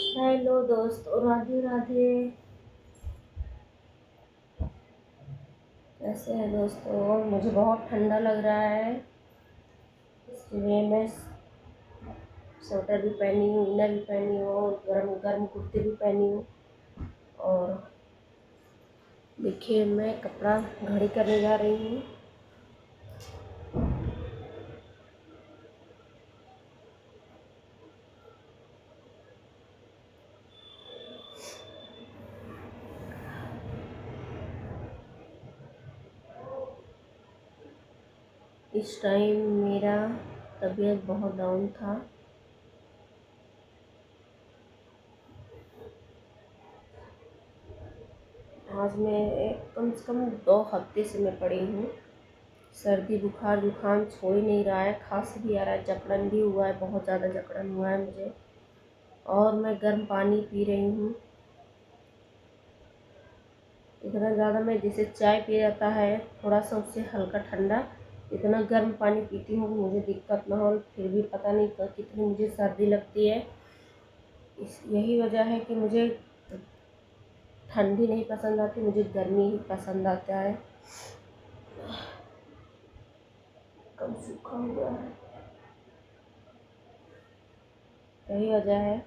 Hello दोस्तों, राधे राधे। कैसे हैं दोस्तों? मुझे बहुत ठंडा लग रहा है, इसलिए मैं स्वेटर भी पहनी हूँ, इनर भी पहनी हूँ, गर्म गर्म कुर्ती भी पहनी हूँ। और देखिए, मैं कपड़ा घड़ी करने जा रही हूँ। इस टाइम मेरा तबीयत बहुत डाउन था। आज मैं कम से कम 2 हफ्ते से मैं पड़ी हूँ। सर्दी बुखार जुकाम छोड़ ही नहीं रहा है, खांसी भी आ रहा है, जकड़न भी हुआ है, बहुत ज़्यादा जकड़न हुआ है मुझे। और मैं गर्म पानी पी रही हूँ। इतना ज़्यादा मैं जैसे चाय पी जाता है थोड़ा सा उससे हल्का ठंडा, इतना गर्म पानी पीती हूँ कि मुझे दिक्कत ना हो। फिर भी पता नहीं कितनी मुझे सर्दी लगती है। यही वजह है कि मुझे ठंडी नहीं पसंद आती, मुझे गर्मी ही पसंद आता है। कम सूखा हुआ है, यही वजह है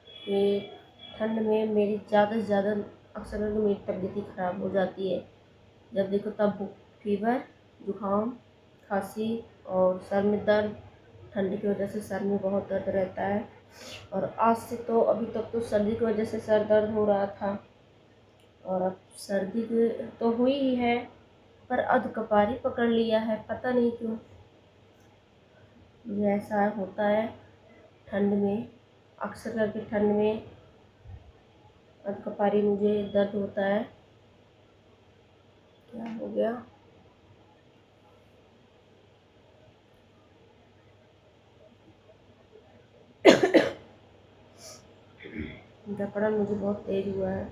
कि ठंड में मेरी ज़्यादा से ज़्यादा अक्सर मेरी तबीयत ही ख़राब हो जाती है। जब देखो तब फीवर, जुकाम, खांसी और सर में दर्द। ठंडी की वजह से सर में बहुत दर्द रहता है। और आज से तो अभी तक तो सर्दी की वजह से सर दर्द हो रहा था, और अब सर्दी की तो हुई ही है, पर अध कपारी पकड़ लिया है, पता नहीं क्यों मुझे ऐसा होता है। ठंड में अक्सर करके ठंड में अध कपारी मुझे दर्द होता है। क्या हो गया? जकड़न मुझे बहुत तेज हुआ है।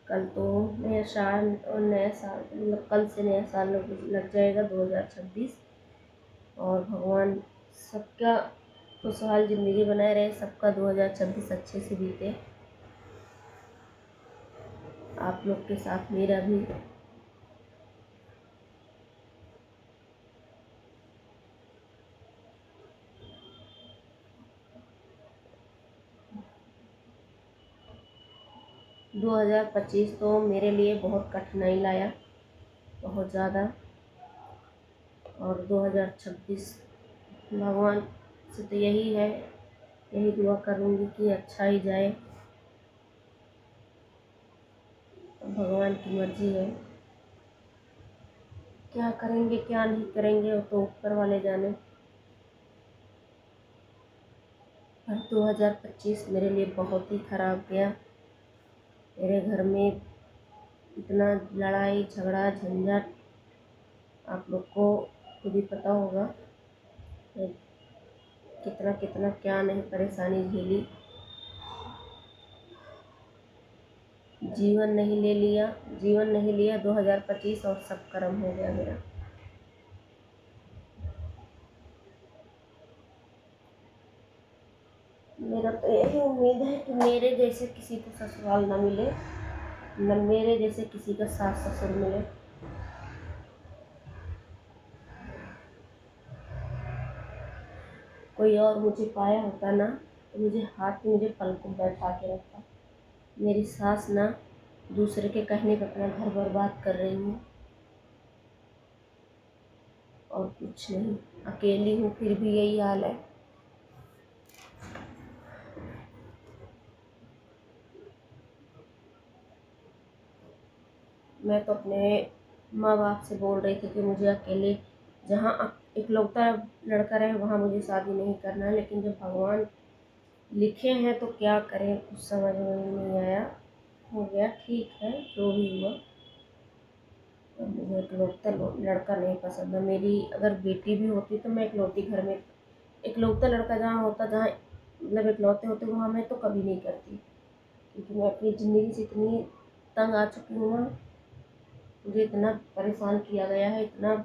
कल तो नया साल, और नया साल मतलब कल से नया साल लग जाएगा 2026। और भगवान सबका खुशहाल ज़िंदगी बनाए रहे, सबका 2026 अच्छे से बीते। आप लोग के साथ मेरा भी। दो 2025 तो मेरे लिए बहुत कठिनाई लाया, बहुत ज़्यादा। और 2026 भगवान से तो यही है, यही दुआ करूँगी कि अच्छा ही जाए। भगवान की मर्जी है, क्या करेंगे क्या नहीं करेंगे वो तो ऊपर वाले जाने। पर 2025 मेरे लिए बहुत ही ख़राब गया। मेरे घर में इतना लड़ाई झगड़ा झंझट, आप लोग को खुद ही पता होगा कितना कितना क्या नहीं परेशानी झेली। जीवन नहीं लिया 2025, और सब कर्म हो गया मेरा। मेरा तो यही उम्मीद है कि मेरे जैसे किसी को ससुराल ना मिले, न मेरे जैसे किसी का सास ससुर मिले। कोई और मुझे पाया होता ना तो मुझे हाथ में मुझे पलकों बैठा के रखता। मेरी सास ना दूसरे के कहने पर अपना घर बर्बाद कर रही हूँ, और कुछ नहीं। अकेली हूँ फिर भी यही हाल है। मैं तो अपने माँ बाप से बोल रही थी कि मुझे अकेले, जहाँ इकलौता लड़का रहे वहाँ मुझे शादी नहीं करना है। लेकिन जब भगवान लिखे हैं तो क्या करें, कुछ समझ में नहीं आया। हो गया, ठीक है जो भी हुआ। और मुझे इकलौता लड़का नहीं पसंद है। मेरी अगर बेटी भी होती तो मैं इकलौती घर में, इकलौता लड़का जहाँ होता, जहाँ मतलब इकलौते होते, वहाँ मैं तो कभी नहीं करती। क्योंकि मैं अपनी ज़िंदगी से इतनी तंग आ चुकी हूँ ना, मुझे इतना परेशान किया गया है, इतना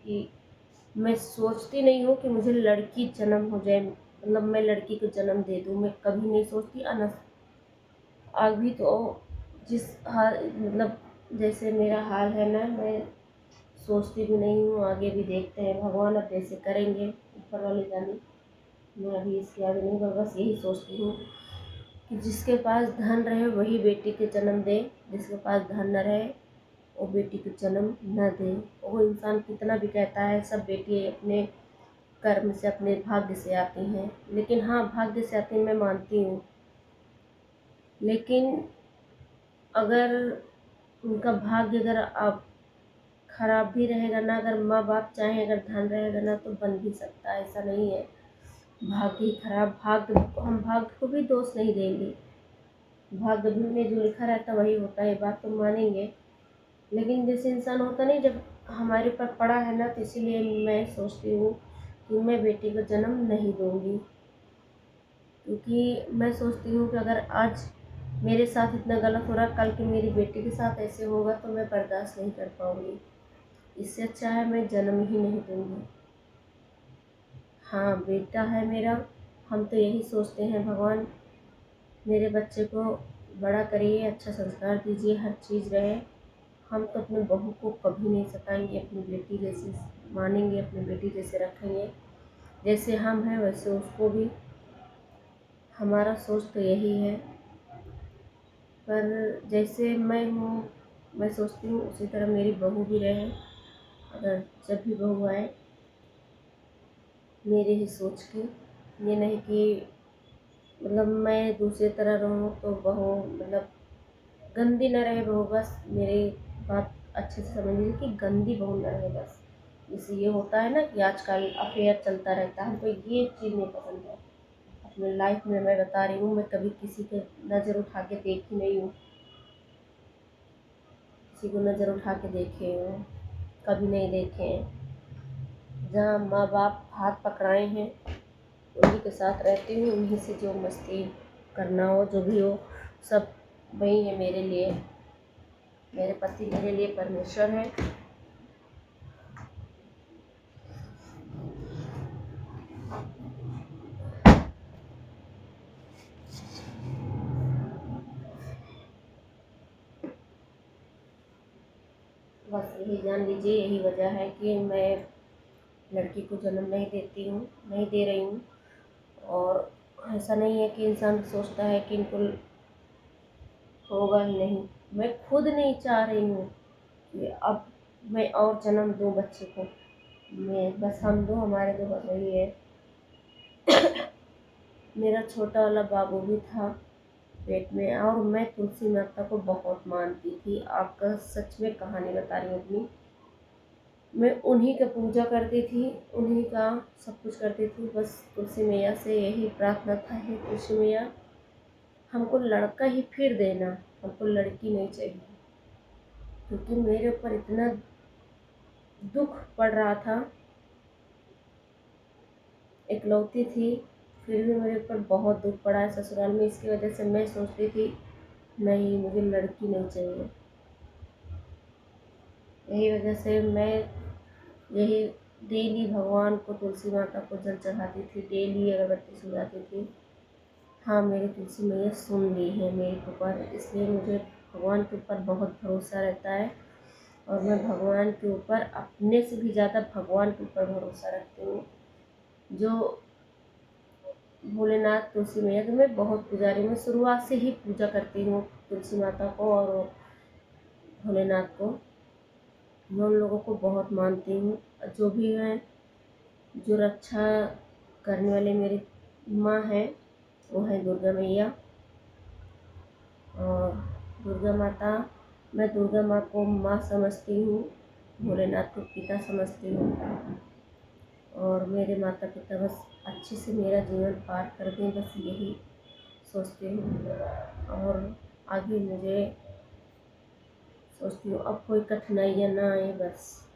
कि मैं सोचती नहीं हूँ कि मुझे लड़की जन्म हो जाए, मतलब मैं लड़की को जन्म दे दूँ, मैं कभी नहीं सोचती। अभी तो जिस हाल, मतलब जैसे मेरा हाल है ना, मैं सोचती भी नहीं हूँ। आगे भी देखते हैं, भगवान अब जैसे करेंगे, ऊपर वाले जाने। मैं अभी इसके आगे नहीं, बस यही सोचती हूँ कि जिसके पास धन रहे वही बेटी के जन्म दे, जिसके पास धन न रहे वो बेटी को जन्म न दे। वो इंसान कितना भी कहता है सब बेटी अपने कर्म से, अपने भाग्य से आती हैं, लेकिन हाँ भाग्य से आती हैं, मैं मानती हूँ। लेकिन अगर उनका भाग्य अगर आप खराब भी रहेगा ना, अगर माँ बाप चाहें, अगर धन रहेगा ना तो बन भी सकता है, ऐसा नहीं है भाग्य ही खराब। हम भाग्य को भी दोष नहीं देंगे, भाग्य में जो लिखा रहता वही होता है, बात तो मानेंगे। लेकिन जैसे इंसान होता नहीं, जब हमारे ऊपर पड़ा है ना, तो इसीलिए मैं सोचती हूँ कि मैं बेटी को जन्म नहीं दूँगी। क्योंकि मैं सोचती हूँ कि अगर आज मेरे साथ इतना गलत हो रहा, कल की मेरी बेटी के साथ ऐसे होगा तो मैं बर्दाश्त नहीं कर पाऊँगी। इससे अच्छा है मैं जन्म ही नहीं दूँगी। हाँ बेटा है मेरा, हम तो यही सोचते हैं भगवान मेरे बच्चे को बड़ा करिए, अच्छा संस्कार दीजिए, हर चीज़ रहे। हम तो अपने बहू को कभी नहीं सताएंगे, अपनी बेटी जैसे मानेंगे, अपनी बेटी जैसे रखेंगे, जैसे हम हैं वैसे उसको भी। हमारा सोच तो यही है। पर जैसे मैं हूँ, मैं सोचती हूँ उसी तरह मेरी बहू भी रहे। अगर जब भी बहू आए मेरे ही सोच की, ये नहीं कि मतलब मैं दूसरी तरह रहूँ तो बहू मतलब गंदी न रहे बहू, बस मेरी बात अच्छे से समझ लीजिए कि गंदी बहू न रहे बस। जैसे ये होता है ना कि आजकल अफेयर चलता रहता है, हमको ये चीज़ नहीं पसंद है। अपनी लाइफ में मैं बता रही हूँ, मैं कभी किसी के नज़र उठा के देखी नहीं हूँ, किसी को नज़र उठा के देखे हो कभी नहीं देखे हैं। जहाँ माँ बाप हाथ पकड़ाए हैं उन्हीं के साथ रहती हूँ, उन्हीं से जो मस्ती करना हो, जो भी हो, सब वही है मेरे लिए। मेरे पति मेरे लिए परमेश्वर है। बस यही जान लीजिए, यही वजह है कि मैं लड़की को जन्म नहीं देती हूँ, नहीं दे रही हूँ। और ऐसा नहीं है कि इंसान सोचता है कि इनको होगा ही नहीं। मैं खुद नहीं चाह रही हूँ कि अब मैं और जन्म दूँ बच्चे को। मैं बस हम दो, हमारे दो, बस वही है। मेरा छोटा वाला बाबू भी था पेट में, और मैं तुलसी माता को बहुत मानती थी। आपका सच में कहानी बता रही हूँ अपनी। मैं उन्हीं का पूजा करती थी, उन्हीं का सब कुछ करती थी। बस तुलसी मैया से यही प्रार्थना था, हे तुलसी मैया हमको लड़का ही फिर देना, हमको लड़की नहीं चाहिए। क्योंकि मेरे ऊपर इतना दुख पड़ रहा था, इकलौती थी, फिर भी मेरे ऊपर बहुत दुख पड़ा है ससुराल में। इसकी वजह से मैं सोचती थी नहीं, मुझे लड़की नहीं चाहिए। यही वजह से मैं यही डेली भगवान को, तुलसी माता को जल चढ़ाती थी, डेली अगरबत्ती सुलाती थी। हाँ मेरी तुलसी मैया सुन ली है मेरे ऊपर, इसलिए मुझे भगवान के ऊपर बहुत भरोसा रहता है। और मैं भगवान के ऊपर अपने से भी ज़्यादा भगवान के ऊपर भरोसा रखती हूँ। जो भोलेनाथ, तुलसी मैया तो मैं बहुत पुजारी हूँ, मैं शुरुआत से ही पूजा करती हूँ तुलसी माता को और भोलेनाथ को। मैं उन लोगों को बहुत मानती हूँ। जो भी हैं, जो रक्षा करने वाले मेरी माँ हैं वो है दुर्गा मैया। और दुर्गा माता, मैं दुर्गा माँ को माँ समझती हूँ, भोलेनाथ को पिता समझती हूँ। और मेरे माता पिता बस अच्छे से मेरा जीवन पार कर दें, बस यही सोचती हूँ। और आगे मुझे सोचती हूँ अब कोई कठिनाइयाँ ना आए, बस